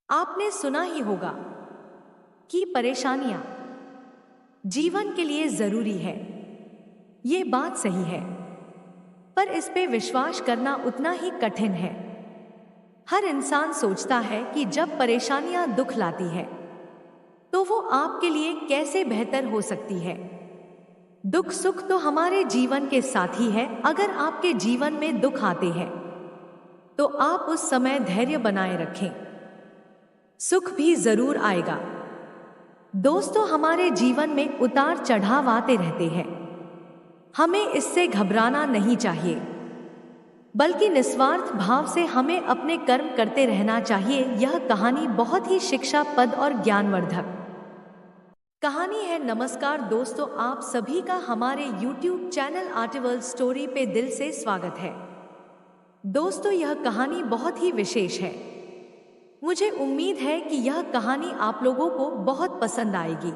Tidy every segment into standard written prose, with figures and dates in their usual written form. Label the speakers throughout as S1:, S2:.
S1: आपने सुना ही होगा कि परेशानियां जीवन के लिए जरूरी है। ये बात सही है, पर इस पे विश्वास करना उतना ही कठिन है। हर इंसान सोचता है कि जब परेशानियां दुख लाती है तो वो आपके लिए कैसे बेहतर हो सकती है। दुख सुख तो हमारे जीवन के साथी है। अगर आपके जीवन में दुख आते हैं तो आप उस समय धैर्य बनाए रखें, सुख भी जरूर आएगा। दोस्तों, हमारे जीवन में उतार चढ़ाव आते रहते हैं। हमें इससे घबराना नहीं चाहिए, बल्कि निस्वार्थ भाव से हमें अपने कर्म करते रहना चाहिए। यह कहानी बहुत ही शिक्षाप्रद और ज्ञानवर्धक कहानी है। नमस्कार दोस्तों, आप सभी का हमारे YouTube चैनल आर्टिवर्ल्ड स्टोरी पे दिल से स्वागत है। दोस्तों, यह कहानी बहुत ही विशेष है। मुझे उम्मीद है कि यह कहानी आप लोगों को बहुत पसंद आएगी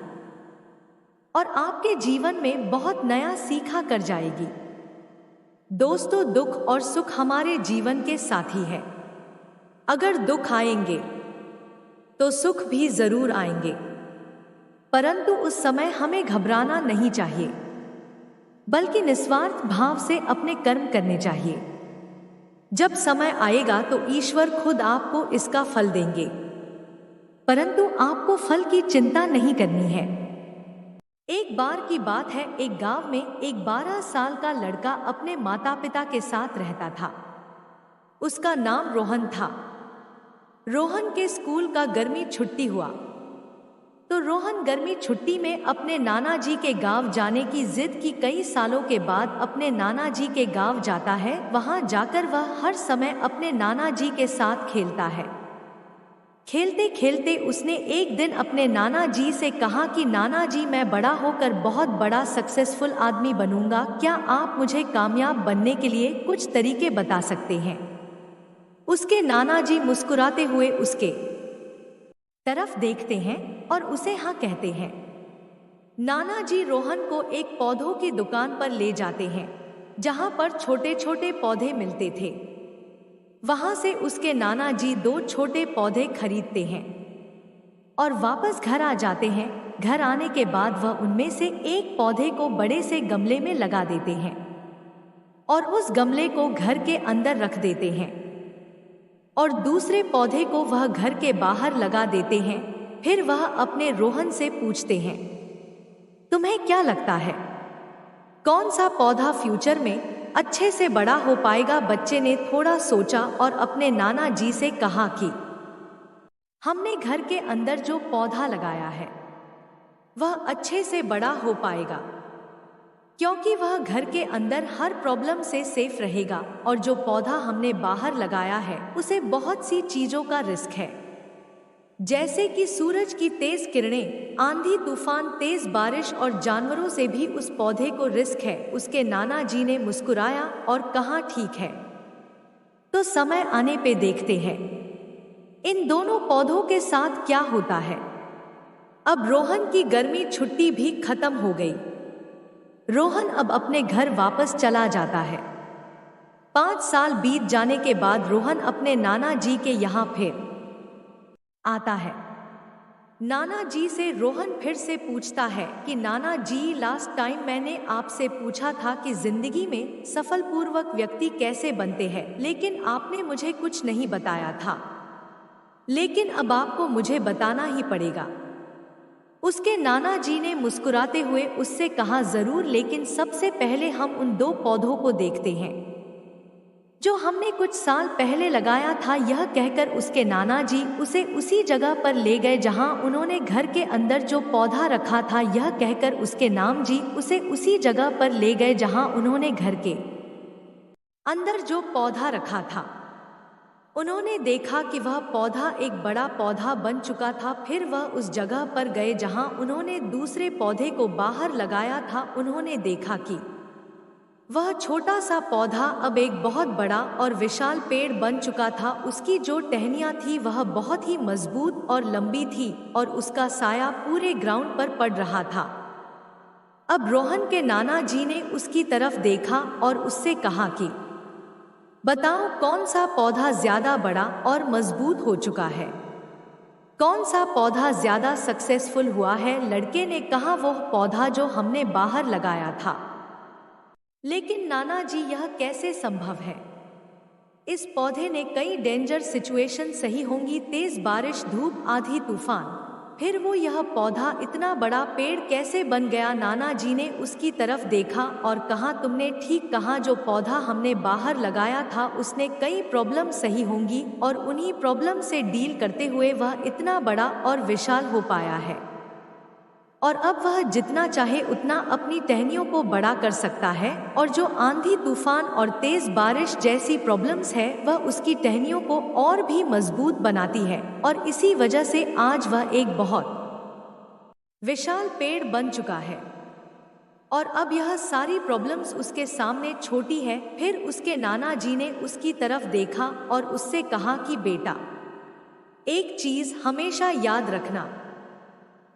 S1: और आपके जीवन में बहुत नया सीखा कर जाएगी। दोस्तों, दुख और सुख हमारे जीवन के साथी है। अगर दुख आएंगे तो सुख भी जरूर आएंगे, परंतु उस समय हमें घबराना नहीं चाहिए, बल्कि निस्वार्थ भाव से अपने कर्म करने चाहिए। जब समय आएगा तो ईश्वर खुद आपको इसका फल देंगे, परंतु आपको फल की चिंता नहीं करनी है। एक बार की बात है, एक गांव में एक 12 साल का लड़का अपने माता पिता के साथ रहता था। उसका नाम रोहन था। रोहन के स्कूल का गर्मी छुट्टी हुआ तो रोहन गर्मी छुट्टी में अपने नाना जी के गांव जाने की जिद की। कई सालों के बाद अपने नाना जी के गांव जाता है। वहां जाकर वह हर समय अपने नाना जी के साथ खेलता है। खेलते खेलते उसने एक दिन अपने नाना जी से कहा कि नाना जी, मैं बड़ा होकर बहुत बड़ा सक्सेसफुल आदमी बनूंगा। क्या आप मुझे कामयाब बनने के लिए कुछ तरीके बता सकते हैं? उसके नाना जी मुस्कुराते हुए उसके तरफ देखते हैं और उसे हाँ कहते हैं। नाना जी रोहन को एक पौधों की दुकान पर ले जाते हैं, जहां पर छोटे छोटे पौधे मिलते थे। वहां से उसके नाना जी 2 छोटे पौधे खरीदते हैं और वापस घर आ जाते हैं। घर आने के बाद वह उनमें से एक पौधे को बड़े से गमले में लगा देते हैं और उस गमले को घर के अंदर रख देते हैं और दूसरे पौधे को वह घर के बाहर लगा देते हैं। फिर वह अपने रोहन से पूछते हैं, तुम्हें क्या लगता है कौन सा पौधा फ्यूचर में अच्छे से बड़ा हो पाएगा? बच्चे ने थोड़ा सोचा और अपने नाना जी से कहा कि हमने घर के अंदर जो पौधा लगाया है वह अच्छे से बड़ा हो पाएगा, क्योंकि वह घर के अंदर हर प्रॉब्लम से सेफ रहेगा और जो पौधा हमने बाहर लगाया है उसे बहुत सी चीजों का रिस्क है, जैसे कि सूरज की तेज किरणें, आंधी तूफान, तेज बारिश और जानवरों से भी उस पौधे को रिस्क है। उसके नाना जी ने मुस्कुराया और कहा, ठीक है, तो समय आने पे देखते हैं इन दोनों पौधों के साथ क्या होता है। अब रोहन की गर्मी छुट्टी भी खत्म हो गई। रोहन अब अपने घर वापस चला जाता है। 5 साल बीत जाने के बाद रोहन अपने नाना जी के यहाँ फिर आता है। नाना जी से रोहन फिर से पूछता है कि नाना जी, लास्ट टाइम मैंने आपसे पूछा था कि जिंदगी में सफलपूर्वक व्यक्ति कैसे बनते हैं, लेकिन आपने मुझे कुछ नहीं बताया था, लेकिन अब आपको मुझे बताना ही पड़ेगा। उसके नाना जी ने मुस्कुराते हुए उससे कहा, जरूर, लेकिन सबसे पहले हम उन 2 पौधों को देखते हैं जो हमने कुछ साल पहले लगाया था। यह कहकर उसके नाना जी उसे उसी जगह पर ले गए जहां उन्होंने घर के अंदर जो पौधा रखा था। यह कहकर उसके नाम जी उसे उसी जगह पर ले गए जहां उन्होंने घर के अंदर जो पौधा रखा था। उन्होंने देखा कि वह पौधा एक बड़ा पौधा बन चुका था। फिर वह उस जगह पर गए जहां उन्होंने दूसरे पौधे को बाहर लगाया था। उन्होंने देखा कि वह छोटा सा पौधा अब एक बहुत बड़ा और विशाल पेड़ बन चुका था। उसकी जो टहनियां थी वह बहुत ही मजबूत और लंबी थी और उसका साया पूरे ग्राउंड पर पड़ रहा था। अब रोहन के नाना जी ने उसकी तरफ देखा और उससे कहा कि बताओ, कौन सा पौधा ज्यादा बड़ा और मजबूत हो चुका है? कौन सा पौधा ज्यादा सक्सेसफुल हुआ है? लड़के ने कहा, वो पौधा जो हमने बाहर लगाया था। लेकिन नाना जी, यह कैसे संभव है? इस पौधे ने कई डेंजर सिचुएशन सही होंगी, तेज बारिश, धूप, आंधी, तूफान, फिर वो यह पौधा इतना बड़ा पेड़ कैसे बन गया? नाना जी ने उसकी तरफ देखा और कहा, तुमने ठीक कहा, जो पौधा हमने बाहर लगाया था उसने कई प्रॉब्लम सही होंगी और उन्हीं प्रॉब्लम से डील करते हुए वह इतना बड़ा और विशाल हो पाया है, और अब वह जितना चाहे उतना अपनी टहनियों को बड़ा कर सकता है, और जो आंधी, तूफान और तेज बारिश जैसी प्रॉब्लम्स है वह उसकी टहनियों को और भी मजबूत बनाती है, और इसी वजह से आज वह एक बहुत विशाल पेड़ बन चुका है। और अब यह सारी प्रॉब्लम्स उसके सामने छोटी है। फिर उसके नाना जी ने उसकी तरफ देखा और उससे कहा कि बेटा, एक चीज हमेशा याद रखना,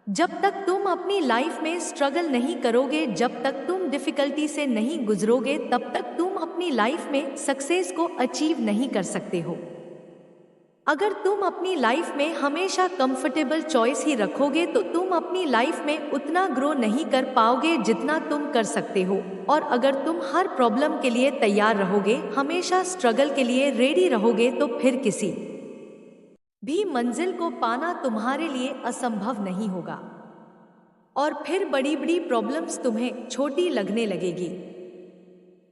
S1: जब तक तुम अपनी लाइफ में स्ट्रगल नहीं करोगे, जब तक तुम डिफिकल्टी से नहीं गुजरोगे, तब तक तुम अपनी लाइफ में सक्सेस को अचीव नहीं कर सकते हो। अगर तुम अपनी लाइफ में हमेशा कंफर्टेबल चॉइस ही रखोगे तो तुम अपनी लाइफ में उतना ग्रो नहीं कर पाओगे जितना तुम कर सकते हो। और अगर तुम हर प्रॉब्लम के लिए तैयार रहोगे, हमेशा स्ट्रगल के लिए रेडी रहोगे, तो फिर किसी भी मंजिल को पाना तुम्हारे लिए असंभव नहीं होगा, और फिर बड़ी बड़ी प्रॉब्लम्स तुम्हें छोटी लगने लगेगी।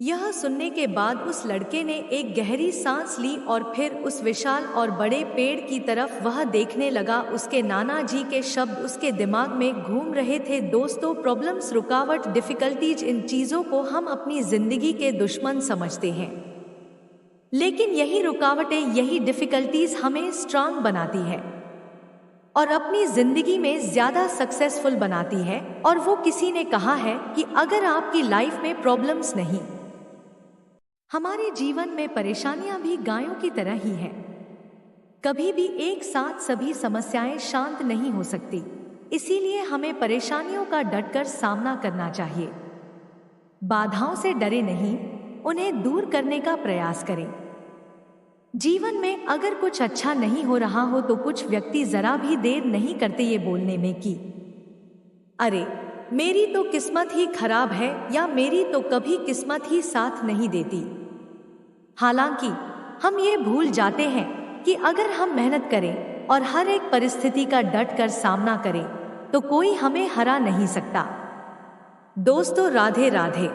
S1: यह सुनने के बाद उस लड़के ने एक गहरी सांस ली और फिर उस विशाल और बड़े पेड़ की तरफ वह देखने लगा। उसके नाना जी के शब्द उसके दिमाग में घूम रहे थे, दोस्तों, प्रॉब्लम्स, रुकावट, डिफिकल्टीज, इन चीजों को हम अपनी जिंदगी के दुश्मन समझते हैं, लेकिन यही रुकावटें, यही डिफिकल्टीज हमें स्ट्रांग बनाती है और अपनी जिंदगी में ज्यादा सक्सेसफुल बनाती है। और वो किसी ने कहा है कि अगर आपकी लाइफ में प्रॉब्लम्स नहीं, हमारे जीवन में परेशानियां भी गायों की तरह ही हैं। कभी भी एक साथ सभी समस्याएं शांत नहीं हो सकती, इसीलिए हमें परेशानियों का डटकर सामना करना चाहिए। बाधाओं से डरे नहीं, उन्हें दूर करने का प्रयास करें। जीवन में अगर कुछ अच्छा नहीं हो रहा हो तो कुछ व्यक्ति जरा भी देर नहीं करते ये बोलने में कि अरे, मेरी तो किस्मत ही खराब है, या मेरी तो कभी किस्मत ही साथ नहीं देती। हालांकि हम ये भूल जाते हैं कि अगर हम मेहनत करें और हर एक परिस्थिति का डट कर सामना करें तो कोई हमें हरा नहीं सकता। दोस्तों, राधे राधे।